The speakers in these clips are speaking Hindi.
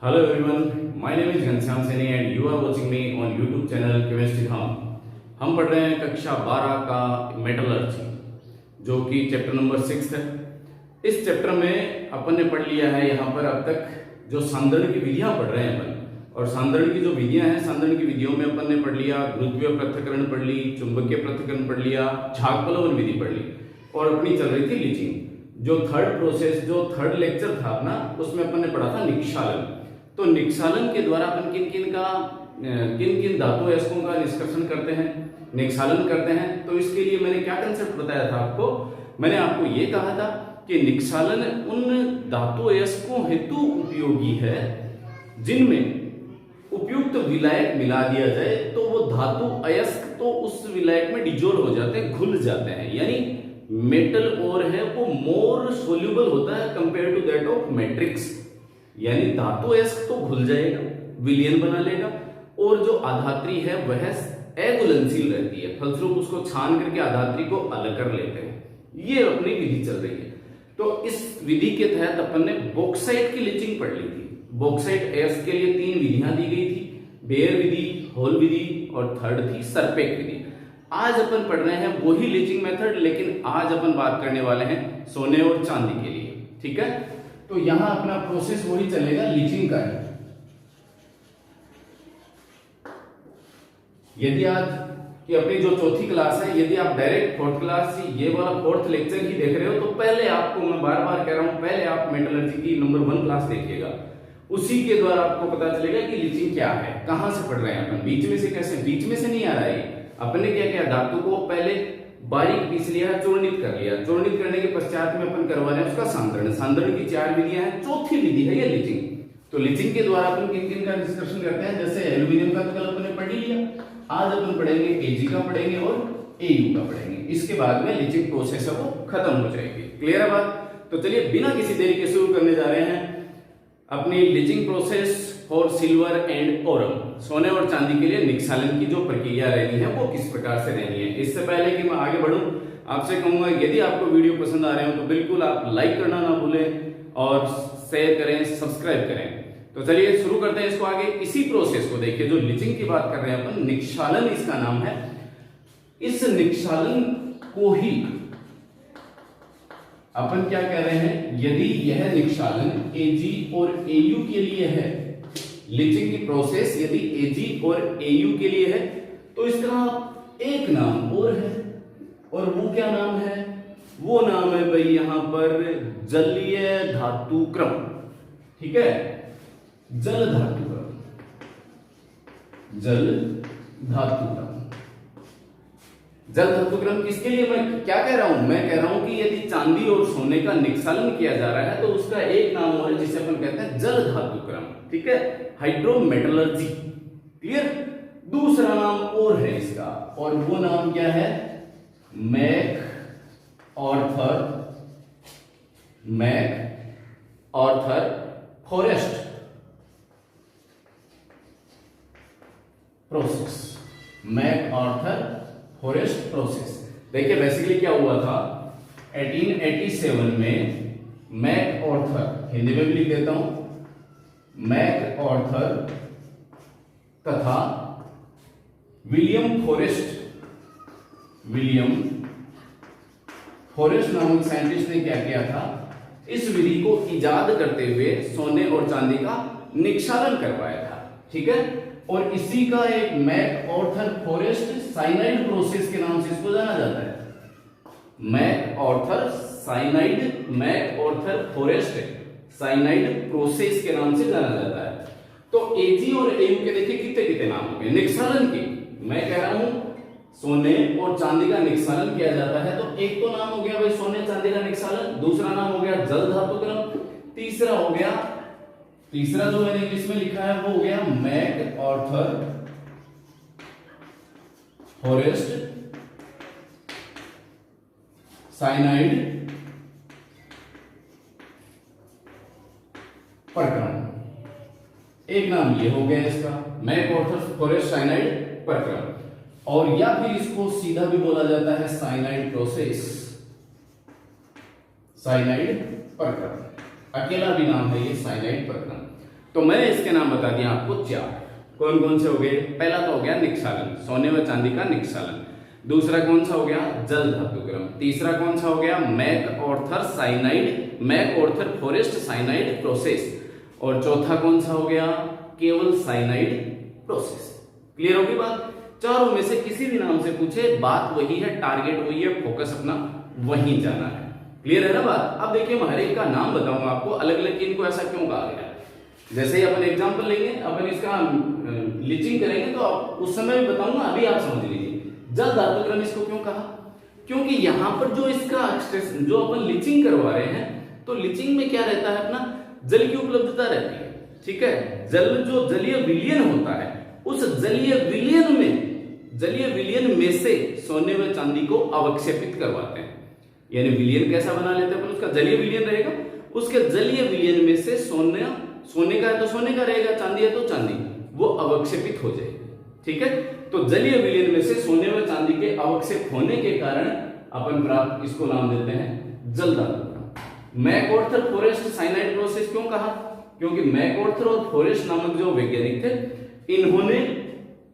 Hello everyone, my name is Ghanshyam Saini and you are watching me on YouTube channel chemistry हम पढ़ रहे हैं कक्षा 12 का मेटलर्जी जो कि चैप्टर नंबर 6 है। इस चैप्टर में अपन ने पढ़ लिया है यहाँ पर अब तक जो सांद्रण की विधियां पढ़ रहे हैं अपन, और सांद्रण की जो विधियां हैं, सांद्रण की विधियों में अपन ने पढ़ लिया गुरुत्वीय पृथक्करण पढ़ ली, चुंबकीय पृथक्करण पढ़ लिया, झाग विधि पढ़ ली, और अपनी चल रही थी लीचिंग। जो थर्ड लेक्चर था अपना, उसमें अपन ने पढ़ा था निक्षालन। तो निक्षालन के द्वारा अपन किन किन धातु अयस्कों का निष्कर्षण करते हैं, निक्षालन करते हैं। तो इसके लिए मैंने क्या कंसेप्ट बताया था आपको, मैंने आपको ये कहा था कि निक्षालन उन धातु अयस्कों हेतु उपयोगी है जिनमें उपयुक्त विलायक मिला दिया जाए तो वो धातु अयस्क तो उस विलायक में डिजोल्व हो जाते हैं, घुल जाते हैं। यानी मेटल और है वो मोर सोल्यूबल होता है compare to that of matrix. यानी धातु अयस्क तो घुल जाएगा, विलयन बना लेगा, और जो आधात्री है वह अघुलनशील रहती है, फलस्वरूप उसको छान करके आधात्री को अलग कर लेते हैं। ये अपनी विधि चल रही है। तो इस विधि के तहत अपन ने बॉक्साइट की लीचिंग पढ़ ली थी। बॉक्साइट अयस्क के लिए 3 विधियां दी गई थी, बेयर विधि, होल विधि, और थर्ड थी सरपेक विधि। आज अपन पढ़ रहे हैं वही लीचिंग मेथड, लेकिन आज अपन बात करने वाले हैं सोने और चांदी के लिए। ठीक है, तो यहां अपना प्रोसेस वही चलेगा लीचिंग का ही। यदि आज की अपनी जो चौथी क्लास है, यदि आप डायरेक्ट फोर्थ क्लास ये वाला फोर्थ लेक्चर ही देख रहे हो, तो पहले आपको, मैं बार बार कह रहा हूं, पहले आप मेटलर्जी की नंबर 1 क्लास देखिएगा। उसी के द्वारा आपको पता चलेगा कि लीचिंग क्या है, कहां से पढ़ रहे हैं अपन, बीच में से कैसे, बीच में से नहीं आ रहा है। अपन ने क्या किया, धातु को पहले बारीक पीस लिया, चूर्णित कर लिया, चूर्णित करने के पश्चात में अपन करवा रहे हैं उसका सांद्रण। सांद्रण की 4 विधियां हैं, चौथी विधि है ये लीचिंग। तो लीचिंग के द्वारा अपन किन किन का डिस्कशन करते हैं, जैसे एल्यूमिनियम का कल अपन ने पढ़ लिया, आज अपन पढ़ेंगे Ag का पढ़ेंगे और Au का पढ़ेंगे। इसके बाद में लीचिंग प्रोसेस है वो खत्म हो जाएगी। क्लियर है बात? तो चलिए बिना किसी देरी के शुरू करने जा रहे हैं अपनी leaching process for silver and Oram. सोने और चांदी के लिए निक्षालन की जो प्रक्रिया रहनी है वो किस प्रकार से रहनी है। इससे पहले कि मैं आगे बढ़ूं, आपसे कहूंगा यदि आपको वीडियो पसंद आ रहे हो तो बिल्कुल आप लाइक करना ना भूलें और शेयर करें, सब्सक्राइब करें। तो चलिए शुरू करते हैं इसको आगे। इसी प्रोसेस को देखिए, जो लीचिंग की बात कर रहे हैं अपन, निक्षालन इसका नाम है। इस निक्षालन को ही अपन क्या कह रहे हैं, यदि यह निक्षालन Ag और Au के लिए है, लीचिंग की प्रोसेस यदि Ag और Au के लिए है, तो इसका एक नाम और है, और वो क्या नाम है, वो नाम है भाई यहां पर जलीय धातु क्रम। ठीक है, जल धातु क्रम, जल धातु क्रम। जल धातु क्रम किसके लिए, मैं क्या कह रहा हूं, मैं कह रहा हूं कि यदि चांदी और सोने का निक्षालन किया जा रहा है तो उसका एक नाम और है जिसे अपन कहते हैं जल धातु क्रम। ठीक है, हाइड्रोमेटलर्जी। क्लियर? दूसरा नाम और है इसका, और वो नाम क्या है, MacArthur Forrest process. MacArthur Forrest process. देखिए बेसिकली क्या हुआ था, 1887 में मैक ऑर्थर, हिंदी में भी लिख देता हूं, मैक ऑर्थर तथा विलियम फॉरेस्ट नामक साइंटिस्ट ने क्या किया था, इस विधि को इजाद करते हुए सोने और चांदी का निक्षालन करवाया था। ठीक है, और इसी का एक MacArthur Forrest cyanide process के नाम से इसको जाना जाता है। MacArthur Forrest cyanide process के नाम से जाना जाता है। तो Ag और Au के देखिए कितने कितने नाम हो गए निक्षालन के। मैं कह रहा हूं सोने और चांदी का निक्षालन किया जाता है, तो एक तो नाम हो गया भाई सोने चांदी का निक्षालन, दूसरा नाम हो गया जल धातु क्रम, तीसरा जो मैंने इंग्लिश में लिखा है वो हो गया मैक ऑर्थर फॉरेस्ट साइनाइड प्रक्रम। एक नाम ये हो गया इसका, मैक ऑर्थर फॉरेस्ट साइनाइड प्रक्रम, और या फिर इसको सीधा भी बोला जाता है साइनाइड प्रोसेस, साइनाइड प्रक्रम। अकेला भी नाम है ये साइनाइड प्रक्रम। तो मैंने इसके नाम बता दिया आपको 4। कौन कौन से हो गए? पहला तो हो गया निक्सालन, सोने व चांदी का निक्सालन। दूसरा कौन सा हो गया? जल धातुक्रम। तीसरा कौन सा हो गया? MacArthur cyanide, MacArthur forest cyanide process. और चौथा कौन सा हो गया? केवल साइनाइड प्रोसेस। क्लियर होगी बात? चारों में से किसी भी नाम से पूछे, बात वही है, टारगेट वही है, फोकस अपना वहीं जाना है। क्लियर है ना बात? अब देखिए मैं हर एक का नाम बताऊंगा आपको, अलग अलग इनको ऐसा क्यों कहा गया। जैसे ही अपन एग्जांपल लेंगे, अपन इसका लीचिंग करेंगे तो उस समय भी बताऊंगा, अभी आप समझ लीजिए। जल धातुक्रम इसको क्यों कहा? क्योंकि यहां पर जो इसका जो अपन लीचिंग करवा रहे हैं, तो लीचिंग में क्या रहता है? अपना जल की उपलब्धता रहती है, ठीक है। जल जो जलीय विलयन होता है, उस जलीय विलयन में से सोने व चांदी को अवक्षेपित करवाते हैं। यानी विलयन कैसा बना लेते हैं? उसका जलीय विलयन रहेगा, उसके जलीय विलयन में से सोने का है तो सोने का रहेगा, चांदी है तो चांदी, वो अवक्षेपित हो जाएगी, ठीक है। तो जलीय विलयन में से सोने व चांदी के अवक्षेप होने के कारण अपन प्राप्त इसको नाम देते हैं जल धातुक्रम। मैकआर्थर फॉरेस्ट साइनाइड प्रोसेस क्यों कहा? क्योंकि मैकआर्थर और फॉरेस्ट नामक जो वैज्ञानिक थे, इन्होंने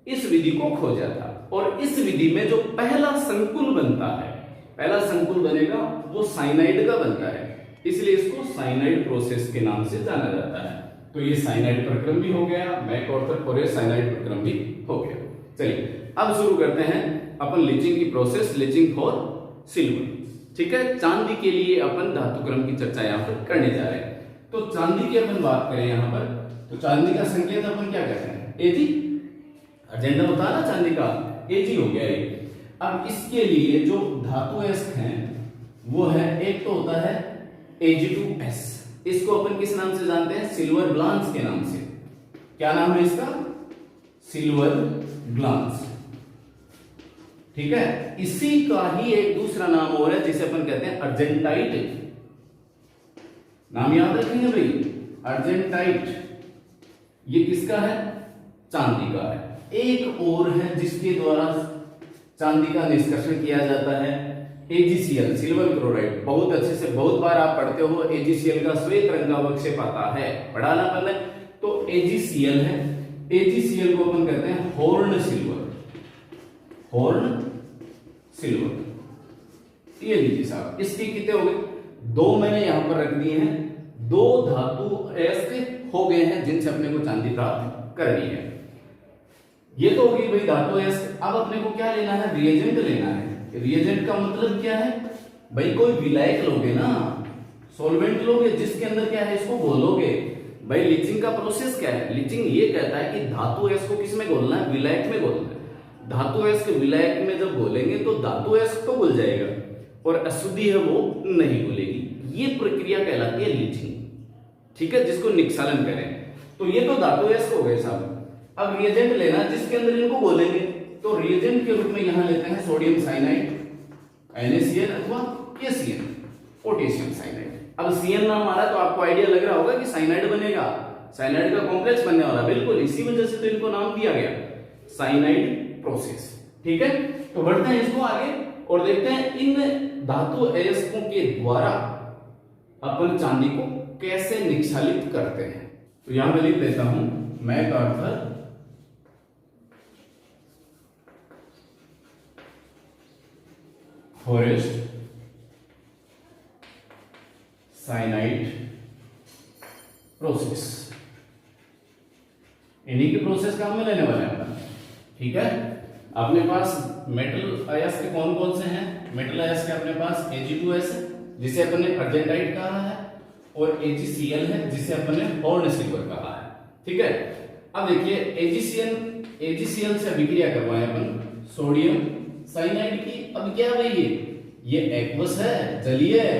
इस विधि को खोजा था, और इस विधि में जो पहला संकुल बनता है, पहला संकुल बनेगा वो साइनाइड का बनता है, इसलिए इसको साइनाइड प्रोसेस के नाम से जाना जाता है। तो ये साइनाइड प्रक्रम भी हो गया, मैकआर्थर फॉरेस्ट साइनाइड प्रक्रम भी हो गया। चलिए अब शुरू करते हैं अपन लीचिंग की प्रोसेस, लीचिंग फॉर सिल्वर, ठीक है। चांदी के लिए अपन धातुक्रम की चर्चा यहाँ पर करने जा रहे हैं। तो चांदी की अपन बात करें यहाँ पर, तो चांदी का संकेत अपन क्या कहते हैं? एजी। एजेंडा होता है ना चांदी का, एजी हो गया ये। अब इसके लिए जो धातु एस्क हैं वो है, एक तो होता है Ag2S, इसको अपन किस नाम से जानते हैं? सिल्वर ग्लांस के नाम से। क्या नाम है इसका? सिल्वर ग्लांस, ठीक है। इसी का ही एक दूसरा नाम और है जिसे अपन कहते हैं अर्जेंटाइट। नाम याद रखेंगे भाई, अर्जेंटाइट। ये किसका है? चांदी का है। एक और है जिसके द्वारा चांदी का निष्कर्षण किया जाता है, AgCl, सिल्वर क्लोराइड। बहुत अच्छे से बहुत बार आप पढ़ते हो, AgCl का श्वेत रंग का अवक्षेप आता है, पढ़ा ना पहले? तो AgCl है, AgCl को अपन कहते हैं हॉर्न सिल्वर, हॉर्न सिल्वर। ये लीजिए साहब, इसके कितने हो गए? 2 मैंने यहां पर रख दिए हैं, 2 धातु ऐसे हो गए हैं जिनसे अपने को चांदी प्राप्त करनी है। ये तो होगी भाई धातु ऐसे। अब अपने को क्या लेना है? रिएजेंट लेना है। रिएजेंट का मतलब क्या है भाई? कोई विलायक लोगे ना, सॉल्वेंट लोगे जिसके अंदर क्या है इसको घोलोगे। भाई लीचिंग का प्रोसेस क्या है? लीचिंग ये कहता है कि धातु एस को किसमें घोलना है? विलायक में घोलना है। धातु एस के विलायक में जब घोलेंगे तो धातु एस तो घुल जाएगा और अशुद्धि है वो नहीं घुलेगी। ये प्रक्रिया कहलाती है लीचिंग, ठीक है, जिसको निक्सालन करें। तो ये तो धातु एस हो गए साहब। अब रिएजेंट लेना जिसके अंदर इनको घोलेंगे, तो रिएजेंट के रूप में यहां लेते हैं सोडियम साइनाइड, NaCl अथवा KCl, पोटेशियम साइनाइड। अब Cl नाम आ रहा है तो आपको आइडिया लग रहा होगा कि साइनाइड बनेगा, साइनाइड का कॉम्प्लेक्स बनने वाला। बिल्कुल इसी वजह से तो इनको नाम दिया गया साइनाइड प्रोसेस, ठीक है। तो बढ़ते हैं इसको आगे और देखते हैं इन धातु अयस्कों के द्वारा अपन चांदी को कैसे निक्षालित करते हैं। तो यहां मैं लिख देता हूं मैकआर्थर फॉरेस्ट साइनाइड प्रोसेस। इन्हीं की प्रोसेस काम में लेने वाले हैं, ठीक है। अपने पास मेटल अयस्क कौन कौन से हैं? मेटल अयस्क अपने पास Ag2S है जिसे अपन ने अर्जेंटाइट कहा है, और AgCl है जिसे अपन ने हॉर्न सिल्वर कहा है, ठीक है। अब देखिए AgCl से अभिक्रिया करवाएं अपन सोडियम साइनाइड की। अब क्या भाई ये एक्वस है, जलीय है।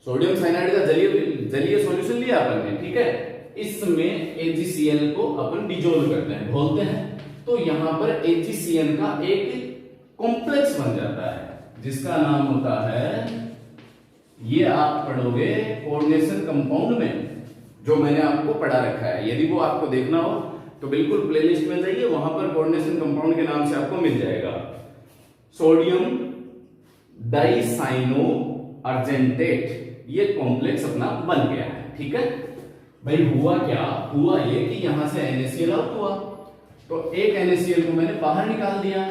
सोडियम साइनाइड का जलीय सॉल्यूशन लिया अपन ने, ठीक है। इसमें AgCl को अपन डिजोल्व करते हैं, घोलते हैं, तो यहां पर AgCl का एक कॉम्प्लेक्स बन जाता है जिसका नाम होता है, ये आप पढ़ोगे कोऑर्डिनेशन कंपाउंड में, जो मैंने आपको पढ़ा रखा है। यदि वो आपको देखना हो तो बिल्कुल प्लेलिस्ट में जाइए, वहां पर कोऑर्डिनेशन कंपाउंड के नाम से आपको मिल जाएगा। सोडियम डाइसाइनो अर्जेंटेट, ये कॉम्प्लेक्स अपना बन गया है, ठीक है। भाई हुआ क्या, हुआ ये कि यहां से NaCl आउट हुआ, तो एक NaCl को मैंने बाहर निकाल दिया,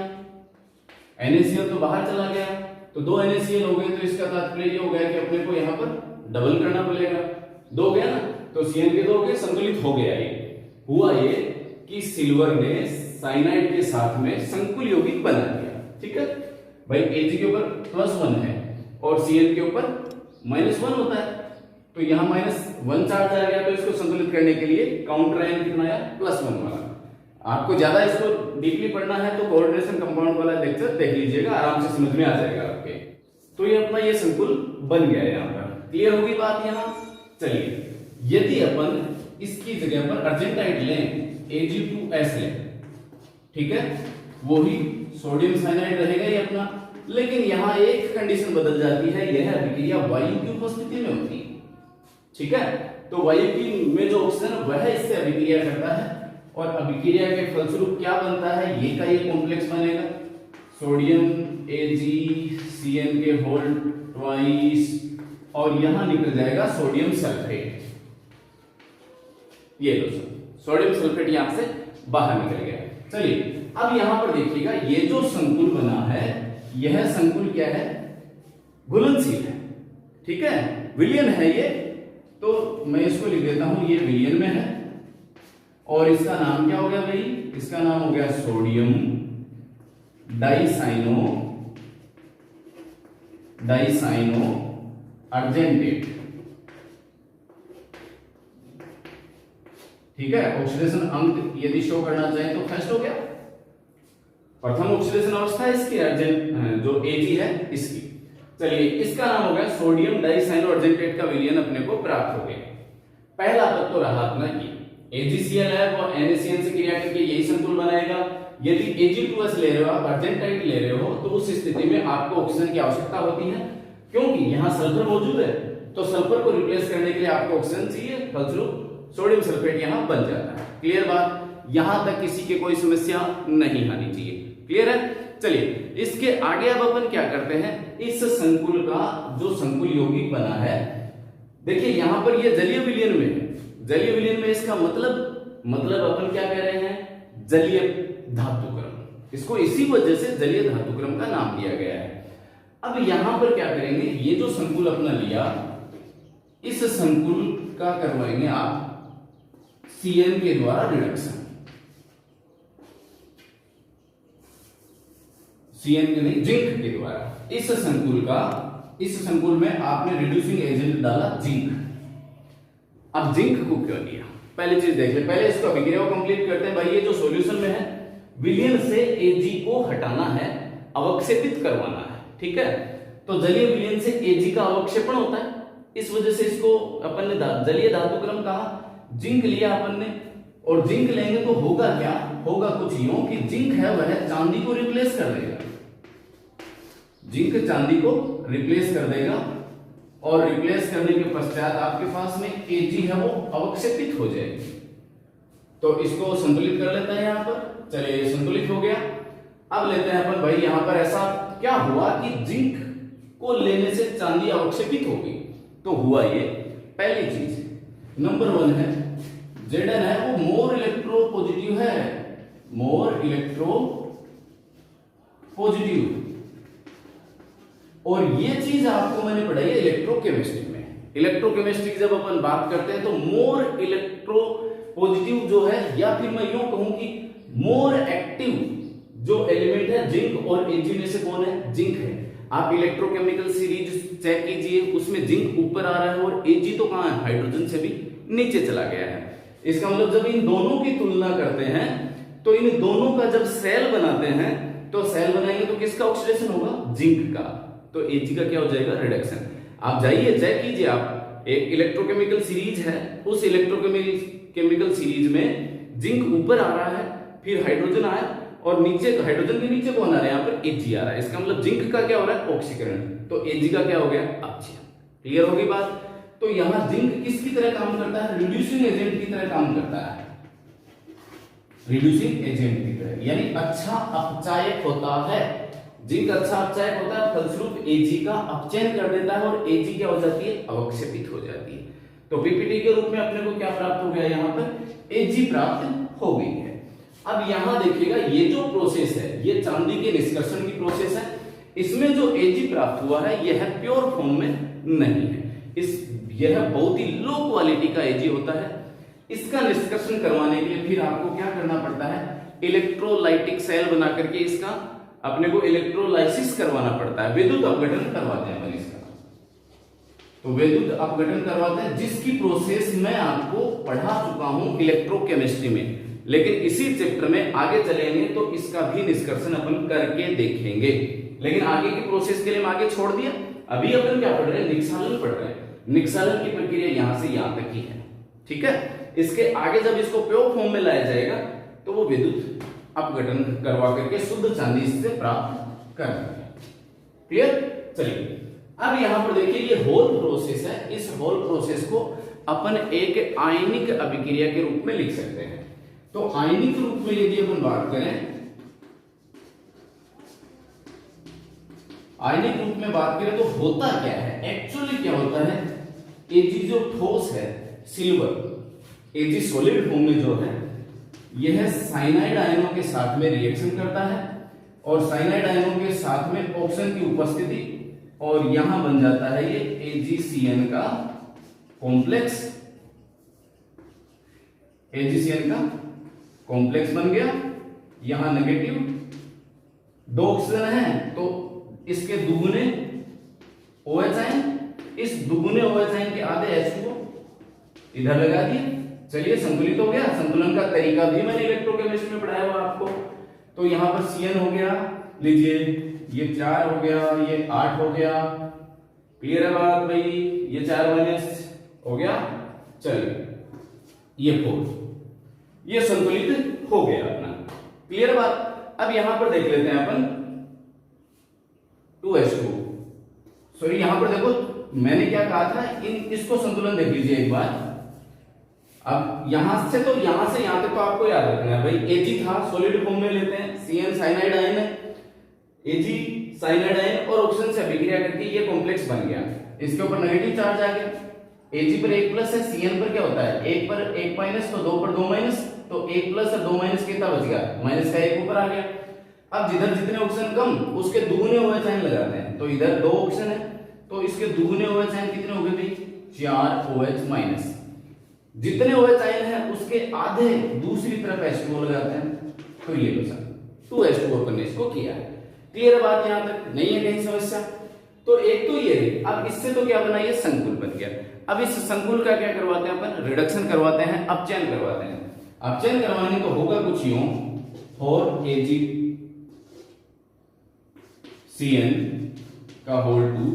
NaCl तो बाहर चला गया, तो 2 NaCl हो गए, तो इसका तात्पर्य ये हो गया कि अपने को यहाँ पर डबल करना पड़ेगा, 2 गया ना, तो Cn के 2 हो गए, संतुलित हो गया। ये हुआ ये कि सिल्वर ने साइनाइड के साथ में संकुल यौगिक बना दिया, ठीक है भाई। Ag के ऊपर +1 है और Cl के ऊपर -1 होता है, तो यहाँ -1 चार्ज आ गया, तो इसको संतुलित करने के लिए काउंटर आयन कितना आया, +1 वाला। आपको ज्यादा इसको डीपली पढ़ना है तो कोऑर्डिनेशन कंपाउंड वाला लेक्चर देख लीजिएगा, आराम से समझ में आ जाएगा आपके। तो ये अपना ये संकुल बन गया है यहाँ पर, क्लियर होगी बात यहाँ। चलिए, यदि अपन इसकी जगह पर अर्जेंटाइड लें, Ag2S लें, ठीक है, वो ही सोडियम साइनाइड रहेगा ये अपना, लेकिन यहाँ एक कंडीशन बदल जाती है, यह अभिक्रिया वायु की उपस्थिति में होती है, ठीक है। तो वायु की में जो ऑक्सीजन वह इससे अभिक्रिया करता है, और अभिक्रिया के फलस्वरूप क्या बनता है, ये का ये कॉम्प्लेक्स बनेगा, सोडियम AgCN के होल ट्वाइस, और यहां निकल जाएगा सोडियम सल्फेट। ये दोस्तों सोडियम सल्फेट यहां से बाहर निकल गया। चलिए अब यहां पर देखिएगा, ये जो संकुल बना है, यह संकुल क्या है, घुलनशील है, ठीक है, विलयन है ये, तो मैं इसको लिख देता हूं, ये विलयन में है, और इसका नाम क्या हो गया भाई, इसका नाम हो गया सोडियम डाइसाइनो अर्जेंटेट, ठीक है। ऑक्सीडेशन अंक यदि शो करना चाहे तो फर्स्ट हो गया, प्रथम ऑक्सीडेशन अवस्था इसकी, अर्जेंट जो Ag है इसकी। चलिए, इसका नाम हो गया सोडियम डाइसाइनो अर्जेंटेट का विलयन अपने को प्राप्त हो गया। पहला पद तो रहा अपना ये, AgCl है वो NaCN से क्रिया करके यही संकुल बनाएगा। यदि Ag2S ले रहे हो आप, अर्जेंटाइड ले रहे हो, तो उस स्थिति में आपको ऑक्सीजन की आवश्यकता होती है, क्योंकि यहाँ सल्फर मौजूद है, तो सल्फर को रिप्लेस करने के लिए आपको ऑक्सीजन चाहिए, फलस्वरूप सोडियम सल्फेट यहाँ बन जाता है। क्लियर बात, यहां तक किसी के कोई समस्या नहीं आनी चाहिए, क्लियर है। चलिए, इसके आगे अब अपन क्या करते हैं, इस संकुल का जो संकुल यौगिक बना है, देखिए यहां पर ये जलीय विलयन में है, जलीय विलयन में इसका मतलब अपन क्या कह रहे हैं, जलीय धातुक्रम, इसको इसी वजह से जलीय धातुक्रम का नाम दिया गया है। अब यहां पर क्या करेंगे, ये जो संकुल अपना लिया, इस संकुल का करवाएंगे आप Cn के द्वारा रिडक्शन, Cn के नहीं, जिंक के द्वारा। इस संकुल में आपने रिड्यूसिंग एजेंट डाला जिंक। अब जिंक को क्यों लिया, पहली चीज देख ले, पहले इसको अभिक्रिया को कंप्लीट करते हैं। भाई ये जो सॉल्यूशन में है, विलयन से Ag को हटाना है, अवक्षेपित करवाना है, ठीक है। तो जलीय विलयन से Ag का अवक्षेपण होता है, इस वजह से इसको अपन ने जलीय धातुक्रम कहा। जिंक लिया अपन ने, और जिंक लेंगे तो होगा क्या, होगा कुछ यूं कि जिंक है वह चांदी को रिप्लेस कर देगा, जिंक चांदी को रिप्लेस कर देगा, और रिप्लेस करने के पश्चात आपके पास में Ag है वो अवक्षेपित हो जाएगी। तो इसको संतुलित कर लेते हैं यहाँ पर। चलिए, संतुलित हो गया। अब लेते हैं अपन, भाई यहाँ पर ऐसा क्या हुआ कि जिंक को लेने से चांदी अवक्षेपित हो गई। तो हुआ ये, पहली चीज नंबर 1 है, Zn है वो मोर इलेक्ट्रो पॉजिटिव है, मोर इलेक्ट्रो पॉजिटिव। और ये चीज आपको मैंने पढ़ाई है इलेक्ट्रोकेमिस्ट्री में। इलेक्ट्रोकेमिस्ट्री की जब अपन बात करते हैं तो मोर इलेक्ट्रो पॉजिटिव जो है, या फिर मैं यूं कहूं कि मोर एक्टिव जो एलिमेंट है जिंक और Ag में से कौन है, जिंक है। आप इलेक्ट्रोकेमिकल सीरीज चेक कीजिए, उसमें जिंक ऊपर आ रहा है और Ag तो कहां है, हाइड्रोजन से भी नीचे चला गया है। इसका मतलब जब इन दोनों की तुलना करते हैं तो इन दोनों का जब सेल बनाते हैं, तो सेल बनाएंगे तो किसका ऑक्सीडेशन होगा, जिंक का। तो Ag का क्या हो जाएगा, रिडक्शन। आप जाइए चेक कीजिए, आप एक इलेक्ट्रोकेमिकल सीरीज है, उस इलेक्ट्रोकेमिकल सीरीज में जिंक ऊपर आ रहा है, फिर हाइड्रोजन आया, और नीचे हाइड्रोजन के नीचे कौन आ रहा है, यहाँ पर Ag आ रहा है। इसका मतलब जिंक का क्या हो रहा है, ऑक्सीकरण। तो Ag का क्या हो गया, अपचयन। क्लियर होगी बात। तो यहां जिंक किसकी तरह काम करता है, रिड्यूसिंग एजेंट की तरह काम करता है, रिड्यूसिंग एजेंट की तरह, यानी अच्छा अपचायक होता है। जिंक अच्छा अपचायक होता है, फलस्वरूप Ag का अपचयन कर देता है, और Ag क्या हो जाती है, अवक्षेपित हो जाती है। तो पीपीटी के रूप में अपने को क्या प्राप्त हो गया, यहाँ पर Ag प्राप्त हो गई है। अब यहां देखिएगा ये जो प्रोसेस है ये चांदी के निष्कर्षण की प्रोसेस है। इसमें जो Ag प्राप्त हुआ है यह प्योर फॉर्म में नहीं है, यह बहुत ही लो क्वालिटी का Ag होता है। इसका निष्कर्षण करवाने के लिए फिर आपको क्या करना पड़ता है, इलेक्ट्रोलाइटिक सेल बना करके इसका अपने को इलेक्ट्रोलाइसिस करवाना पड़ता है, विद्युत अपघटन करवाते हैं अपन इसका। तो विद्युत अपघटन करवाते हैं, जिसकी प्रोसेस मैं आपको पढ़ा चुका हूं इलेक्ट्रोकेमिस्ट्री में, लेकिन इसी चैप्टर में आगे चलेंगे तो इसका भी निष्कर्षण अपन करके देखेंगे। लेकिन आगे की प्रोसेस के लिए मैं आगे छोड़ दिया। अभी अपन क्या पढ़ रहे हैं, निक्षालन पढ़ रहे हैं। निक्षालन की प्रक्रिया यहां से यहां तक ही है, ठीक है। इसके आगे जब इसको प्योर फॉर्म में लाया जाएगा तो वो विद्युत अपघटन करवा करके शुद्ध चांदी इससे प्राप्त करेंगे। क्लियर। चलिए अब यहां पर देखिए ये होल प्रोसेस है, इस होल प्रोसेस को अपन एक आयनिक अभिक्रिया के रूप में लिख सकते हैं। तो आयनिक रूप में यदि अपन बात करें, आयनिक रूप में बात करें तो होता क्या है, एक्चुअली क्या होता है, Ag जो ठोस है सिल्वर, Ag सॉलिड फॉर्म में जो है यह साइनाइड आयनों के साथ में रिएक्शन करता है और साइनाइड आयनों के साथ में ऑक्सीजन की उपस्थिति, और यहां बन जाता है ये AgCN का कॉम्प्लेक्स। AgCN का कॉम्प्लेक्स बन गया। यहां नेगेटिव, दो ऑक्सीजन है तो इसके दुगुने OH आयन, इस दुगुने OH आयन के आधे H2O इधर लगा दिए। चलिए संतुलित हो गया। संतुलन का तरीका भी मैंने इलेक्ट्रोकेमिस्ट्री में पढ़ाया हुआ आपको। तो यहां पर Cn हो गया, लीजिए ये 4 हो गया, ये 8 हो गया। क्लियर है बात भाई, ये 4 माइनस हो गया, चलिए ये 4, ये संतुलित हो गया अपना। क्लियर बात। अब यहां पर देख लेते हैं अपन 2H2। सॉरी यहां पर देखो मैंने क्या कहा था, इसको संतुलन देख लीजिए एक बार। अब यहां से यहां तक तो आपको याद रखना है भाई, Ag था सॉलिड फॉर्म में लेते हैं, Cn साइनाइड आयन है, Ag साइनाइड आयन और ऑक्सीजन से अभिक्रिया करके ये कॉम्प्लेक्स बन गया। इसके ऊपर नेगेटिव चार्ज आ गया। Ag पर 1 प्लस है, Cn पर क्या होता है 1 पर 1 माइनस, तो 2 पर 2 माइनस, तो 1 प्लस और 2 माइनस कितना बच गया, माइनस का 1 ऊपर आ गया। अब जिधर जितने ऑक्सीजन कम उसके दुगुने OH आयन लगाते हैं, तो इधर 2 ऑक्सीजन है तो इसके दुगुने OH आयन कितने हो गए भाई, 4 OH माइनस। जितने OH आयन है उसके आधे दूसरी तरफ H2O लगाते हैं, तो ये बचा 2H2O अपन ने इसको किया है। क्लियर बात, यहां तक नहीं है कहीं समस्या। तो एक तो ये है। अब इससे तो क्या बना, ये संकुल बन गया। अब इस संकुल का क्या करवाते हैं अपन, रिडक्शन करवाते हैं, अपचयन करवाते हैं। अपचयन करवाने तो होगा कुछ यूं, 4AgCN का होल 2,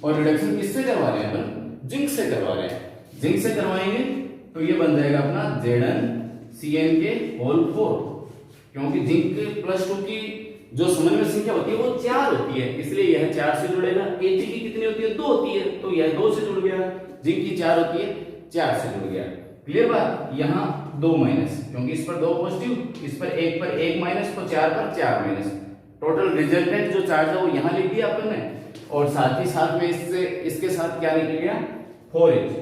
और रिडक्शन किससे करवा रहे हैं अपन, जिंक से करवा रहे हैं। जिंक से करवाएंगे तो ये बन जाएगा अपना ZnCN के होल 4, क्योंकि जिंक प्लस 2 की जो समन्वय संख्या होती है वो 4 होती है, इसलिए यह 4 से जुड़ेगा। Ag की कितनी होती है, 2 होती है, तो यह 2 से जुड़ गया। जिंक की 4 होती है, 4 से जुड़ गया। क्लियर बात। यहां 2 माइनस, क्योंकि इस पर 2 पॉजिटिव, इस पर 1 माइनस, तो 4 पर 4 माइनस। टोटल रिजल्टेंट जो चार्ज है वो यहां लिख दिया अपन ने, और साथ ही साथ में इससे इसके साथ क्या निकल गया, 4H।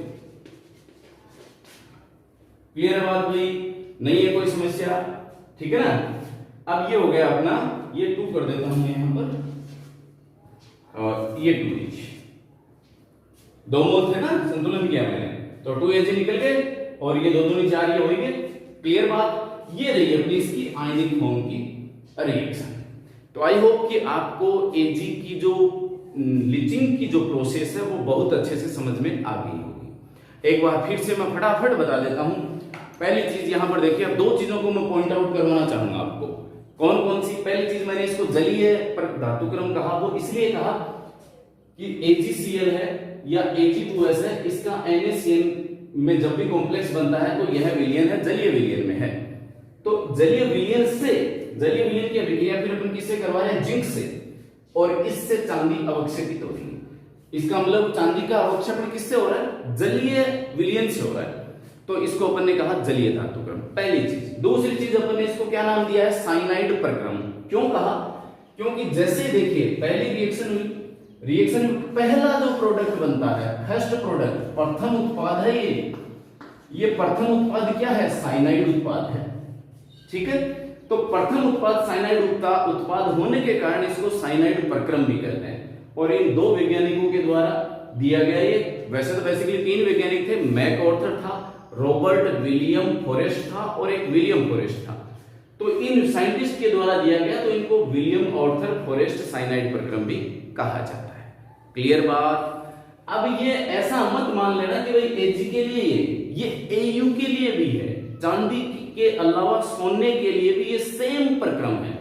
क्लियर है बात भाई, नहीं है कोई समस्या, ठीक है ना। अब ये हो गया अपना, ये 2 कर देता हूं यहां पर, और ये 2H, 2 मोल थे ना, संतुलन किया मैंने, तो 2H निकल गए, और ये 2 दूनी 4 ये हो गए। क्लियर बात। ये रही अपनी इसकी आयनिक फॉर्म की रिएक्शन। तो आई होप कि आपको Ag की जो लीचिंग की जो प्रोसेस है वो बहुत अच्छे से समझ में आ गई होगी। एक बार फिर से मैं फटाफट बता देता हूं। पहली चीज यहां पर देखिए, अब 2 चीजों को मैं पॉइंट आउट करवाना चाहूंगा आपको। कौन कौन सी। पहली चीज मैंने इसको जलीय पर धातुक्रम कहा, वो इसलिए कहा कि AgCl है या Ag2S है, इसका NaCl में जब भी कॉम्प्लेक्स बनता है तो यह विलयन है, जलीय विलयन में है। तो जलीय विलयन की अभिक्रिया फिर अपन किससे करवा रहे हैं, जिंक से, और इससे चांदी अवक्षेपित हो रही है। इसका मतलब चांदी का अवक्षेपण किससे हो रहा है, जलीय विलयन से हो रहा है। तो इसको अपन ने कहा जलीय धातुक्रम, पहली चीज। दूसरी चीज अपन ने इसको क्या नाम दिया है, साइनाइड प्रक्रम। क्यों कहा, क्योंकि जैसे देखिए पहली रिएक्शन हुई, रिएक्शन में पहला जो प्रोडक्ट बनता है, फर्स्ट प्रोडक्ट, प्रथम उत्पाद है ये प्रथम उत्पाद क्या है? साइनाइड उत्पाद है। ठीक है, तो प्रथम उत्पाद साइनाइड उत्पाद होने के कारण इसको साइनाइड प्रक्रम भी कहते हैं। और इन दो वैज्ञानिकों के द्वारा दिया गया ये, वैसे तो बेसिकली तीन वैज्ञानिक थे, मैक ऑर्थर था, रॉबर्ट विलियम फॉरेस्ट था और एक विलियम फॉरेस्ट था। तो इन साइंटिस्ट के द्वारा दिया गया, तो इनको विलियम ऑर्थर फॉरेस्ट साइनाइड प्रक्रम भी कहा जाता है। क्लियर बात? अब ये ऐसा मत मान लेना कि भाई Ag के लिए ये Au के लिए भी है, चांदी के अलावा सोने के लिए भी ये सेम प्रक्रम है।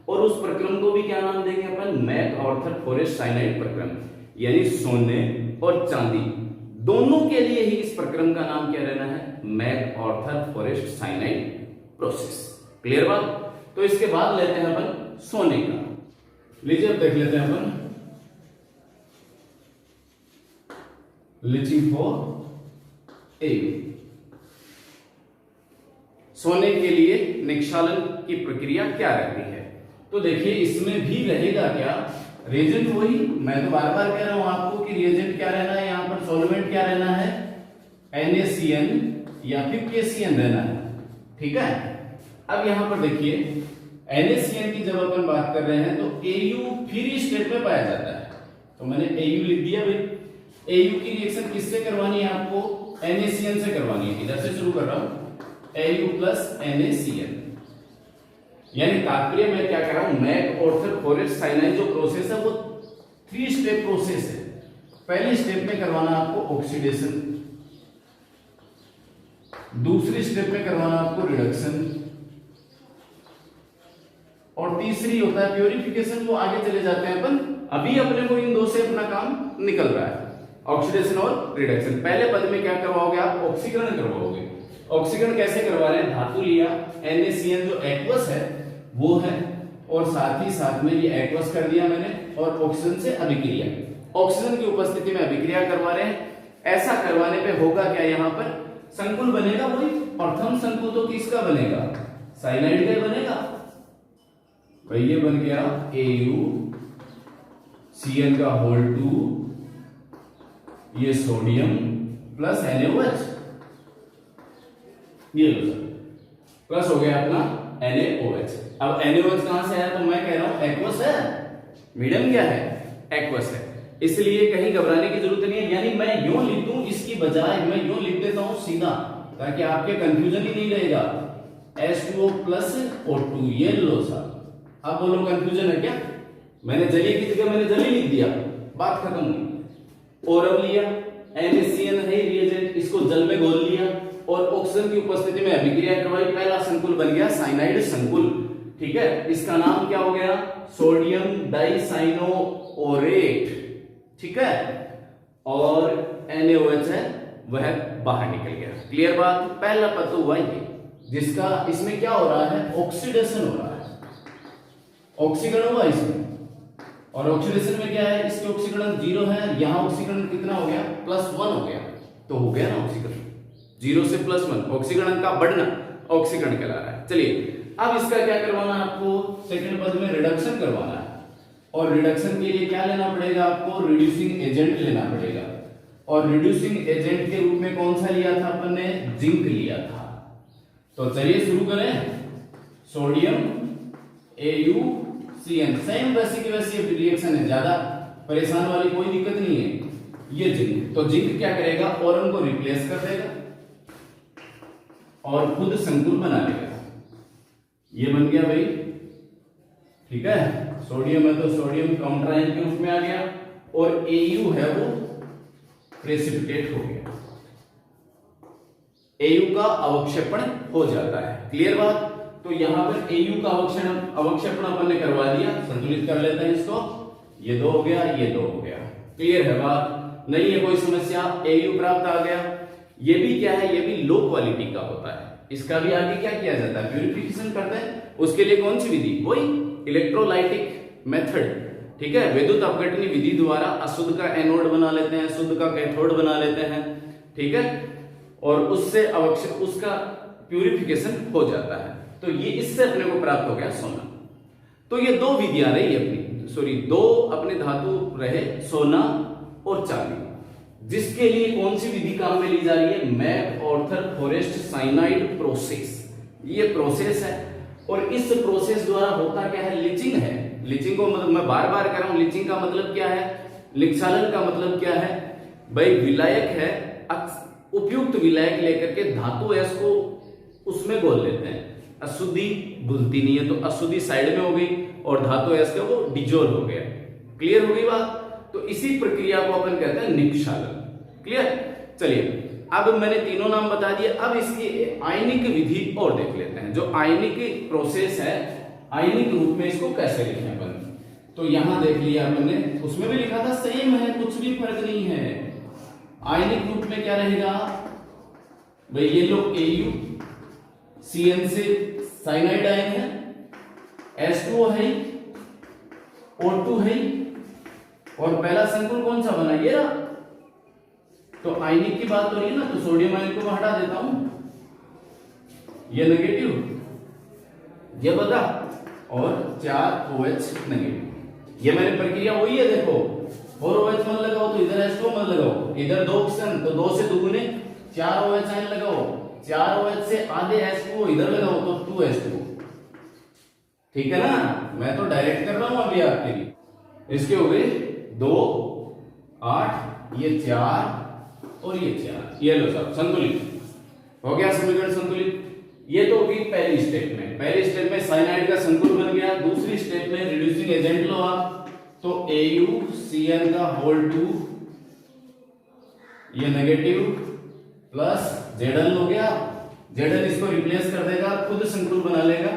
और उस प्रक्रम को भी क्या नाम देंगे अपन? मैक ऑर्थर फॉरेस्ट साइनाइड प्रक्रम। यानी सोने और चांदी दोनों के लिए ही इस प्रक्रम का नाम क्या रहना है? MacArthur Forrest cyanide process. Clear बात? तो इसके बाद लेते हैं अपन सोने का। लीजिए अब देख लेते हैं अपन लीचिंग फॉर Au। सोने के लिए निक्षालन की प्रक्रिया क्या रहती है? तो देखिए इसमें भी रहेगा क्या? रिएजेंट वही, मैं तो बार बार कह रहा हूं आपको कि रिएजेंट क्या रहना है, यहां पर सॉल्वेंट क्या रहना है? NaCN या फिर KCN रहना है। ठीक है, अब यहां पर देखिए NaCN की जब अपन बात कर रहे हैं तो Au फ्री स्टेट में पाया जाता है, तो मैंने Au लिख दिया भाई। Au की रिएक्शन किससे करवानी है आपको? NaCN से करवानी है। इधर से शुरू कर रहा हूं, Au प्लस NaCN। यानी तात्पर्य मैं क्या कर रहा हूं, मैक ऑर्थर फॉरेस्ट साइनाइड जो प्रोसेस है वो 3 स्टेप प्रोसेस है। पहले स्टेप में करवाना आपको ऑक्सीडेशन, दूसरी स्टेप में करवाना आपको रिडक्शन, और तीसरी होता है प्यूरिफिकेशन। वो आगे चले जाते हैं अपन, अभी अपने को इन दो से अपना काम निकल रहा है, ऑक्सीडेशन और रिडक्शन। पहले पद में क्या करवाओगे आप? ऑक्सीकरण करवाओगे। ऑक्सीकरण कैसे करवा रहे हैं? धातु लिया, NaCN जो एक्वस है वो है, और साथ ही साथ में ये एक्वस कर दिया मैंने, और ऑक्सीजन से अभिक्रिया, ऑक्सीजन की उपस्थिति में अभिक्रिया करवा रहे हैं। ऐसा करवाने पे होगा क्या? यहाँ पर संकुल बनेगा, वही प्रथम संकुल तो किसका बनेगा? साइनाइड का बनेगा। भाई ये बन गया AuCN का होल 2, ये सोडियम प्लस NaOH, ये लो सर, प्लस हो गया अपना NaOH। अब NaOH कहां से आया? तो मैं कह रहा हूं एक्वस है, मीडियम क्या है? एक्वस है, इसलिए कहीं घबराने की जरूरत नहीं है। यानी मैं यूं लिख दूं इसकी बजाय मैं यूं लिख देता हूं सीधा, ताकि आपके कंफ्यूजन ही नहीं रहेगा। H2O प्लस O2, ये लो सर। अब बोलो कंफ्यूजन है क्या? मैंने जली की जगह मैंने जली लिख दिया, बात खत्म हुई। और अब लिया NaCN है रिएजेंट, इसको जल में घोल लिया और ऑक्सीजन की उपस्थिति में अभिक्रिया करवाई, पहला संकुल बन गया साइनाइड संकुल। ठीक है, इसका नाम क्या हो गया? सोडियम डाइसाइनोओरेट। ठीक है, और NaOH है वह बाहर निकल गया। क्लियर बात? पहला पद तो हुआ ये, जिसका इसमें क्या हो रहा है? ऑक्सीडेशन हो रहा है, ऑक्सीकरण हुआ इसमें। और ऑक्सीडेशन में क्या है? इसके ऑक्सीकरण 0 है, यहां ऑक्सीकरण कितना हो गया? +1 हो गया, तो हो गया ना ऑक्सीकरण 0 से +1, ऑक्सीकरण का बढ़ना ऑक्सीकरण कहला रहा है। चलिए अब इसका क्या करवाना है आपको? सेकंड पद में रिडक्शन करवाना है, और रिडक्शन के लिए क्या लेना पड़ेगा आपको? रिड्यूसिंग एजेंट लेना पड़ेगा। और रिड्यूसिंग एजेंट के रूप में कौन सा लिया था अपन ने? जिंक लिया था। तो चलिए शुरू करें। सोडियम AuCN, सेम वैसी की वैसी रिएक्शन है, ज्यादा परेशान वाली कोई दिक्कत नहीं है। ये जिंक, तो जिंक क्या करेगा? ओरन को रिप्लेस कर देगा और खुद संकुल बना लेगा। ये बन गया भाई। ठीक है, सोडियम है तो सोडियम काउंटर आयन के रूप में आ गया, और Au है वो प्रेसिपिटेट हो गया, Au का अवक्षेपण हो जाता है। क्लियर बात? तो यहां पर Au का अवक्षेपण अपन ने करवा दिया, संतुलित कर लेते हैं इसको, ये 2 हो गया, ये 2 हो गया। क्लियर है बात? नहीं है कोई समस्या? Au प्राप्त आ गया। ये भी क्या है? ये भी लो क्वालिटी का होता है, इसका भी आगे क्या किया जाता है? प्यूरिफिकेशन करते हैं। उसके लिए कौन सी विधि? वही इलेक्ट्रोलाइटिक मेथड। ठीक है, विद्युत अपघटनी विधि द्वारा अशुद्ध का एनोड बना लेते हैं, शुद्ध का कैथोड बना लेते हैं। ठीक है, और उससे उसका प्यूरिफिकेशन हो जाता है। तो ये इससे अपने को प्राप्त हो गया सोना। तो ये 2 विधियां रही अपनी, दो अपने धातु रहे, सोना और चांदी, जिसके लिए कौन सी विधि काम में ली जा रही है? MacArthur Forrest cyanide process. ये प्रोसेस है और इस प्रोसेस द्वारा होता क्या है? लिचिंग है। लिचिंग को मतलब मैं बार बार कह रहा हूं, लिचिंग का मतलब क्या है? लिक्षालन का मतलब क्या है भाई? विलायक है, उपयुक्त विलायक लेकर के धातु एस को उसमें घोल लेते हैं। अशुद्धि घुलती नहीं है तो अशुद्धि साइड में हो गई और धातु एस का वो डिजोल्व हो गया। क्लियर हो गई बात? तो इसी प्रक्रिया को अपन कहते हैं निक्षालन। क्लियर? चलिए, अब मैंने तीनों नाम बता दिए, अब इसकी आयनिक विधि और देख लेते हैं। जो आयनिक प्रोसेस है, आयनिक रूप में इसको कैसे लिखें अपन। तो यहां देख लिया अपन ने, उसमें भी लिखा था सेम है, कुछ भी फर्क नहीं है। आयनिक रूप में क्या रहेगा भाई? ये लो Au, CN से साइनाइड आयन है, H2O है, O2 है, और पहला संकुल कौन सा बना? ये रहा। तो आयनिक की बात हो रही है ना, तो सोडियम आयन को मैं हटा देता हूं, ये नेगेटिव, ये बता, और 4 OH नेगेटिव। ये मैंने प्रक्रिया वही है, देखो 4 OH मत लगाओ तो इधर H2O मत लगाओ, इधर 2 ऑप्शन तो 2 से दुगुने 4 OH आयन लगाओ, 4 OH से आधे H2O इधर लगाओ तो 2 H2O। ठीक है ना? मैं तो डायरेक्ट कर रहा हूं अभी आपके लिए। इसके हो गए 2, 8, ये 4 और ये 4। ये लो साहब, संतुलित हो गया समीकरण संतुलित। ये तो होगी पहली स्टेप में। पहली स्टेप में साइनाइड का संकुल बन गया। दूसरी स्टेप में रिड्यूसिंग एजेंट लो आप, तो AuCN का होल 2, ये नेगेटिव, प्लस Zn हो गया। Zn इसको रिप्लेस कर देगा, खुद संकुल बना लेगा।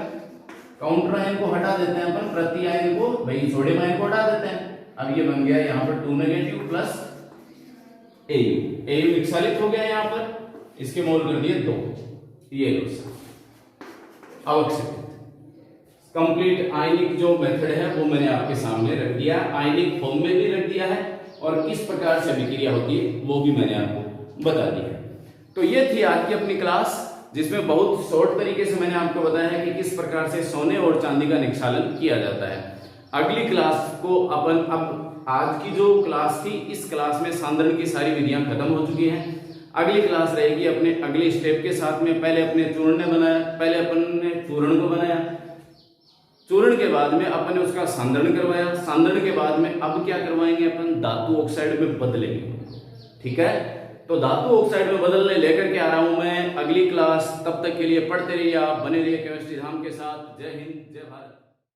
काउंटर आयन को हटा देते हैं अपन, प्रति आयन को भाई सोडियम आयन को हटा देते हैं। अब ये बन गया यहां पर 2 नेगेटिव प्लस Au विक्षालित हो गया यहां पर, इसके मोल कर दिए 2। ये लो अवक्षेपित। कंप्लीट आयनिक जो मेथड है वो मैंने आपके सामने रख दिया, आयनिक फॉर्म में भी रख दिया है, और किस प्रकार से अभिक्रिया होती है वो भी मैंने आपको बता दिया। तो ये थी आज की अपनी क्लास, जिसमें बहुत शॉर्ट तरीके से मैंने आपको बताया है कि किस प्रकार से सोने और चांदी का निक्षालन किया जाता है। अगली क्लास को अपन, अब आज की जो क्लास थी, इस क्लास में सांद्रण की सारी विधियां खत्म हो चुकी हैं। अगली क्लास रहेगी अपने अगले स्टेप के साथ में। पहले अपने चूर्ण ने बनाया, पहले अपन ने चूर्ण को बनाया, चूर्ण के बाद में अपन ने उसका सांद्रण करवाया, सांद्रण के बाद में अब क्या करवाएंगे अपन? धातु ऑक्साइड में बदलेंगे। ठीक है? तो धातु ऑक्साइड में बदलने लेकर के आ रहा हूं मैं अगली क्लास। तब तक के लिए पढ़ते रहिए आप, बने रहिए केमिस्ट्री धाम के साथ। जय हिंद, जय भारत।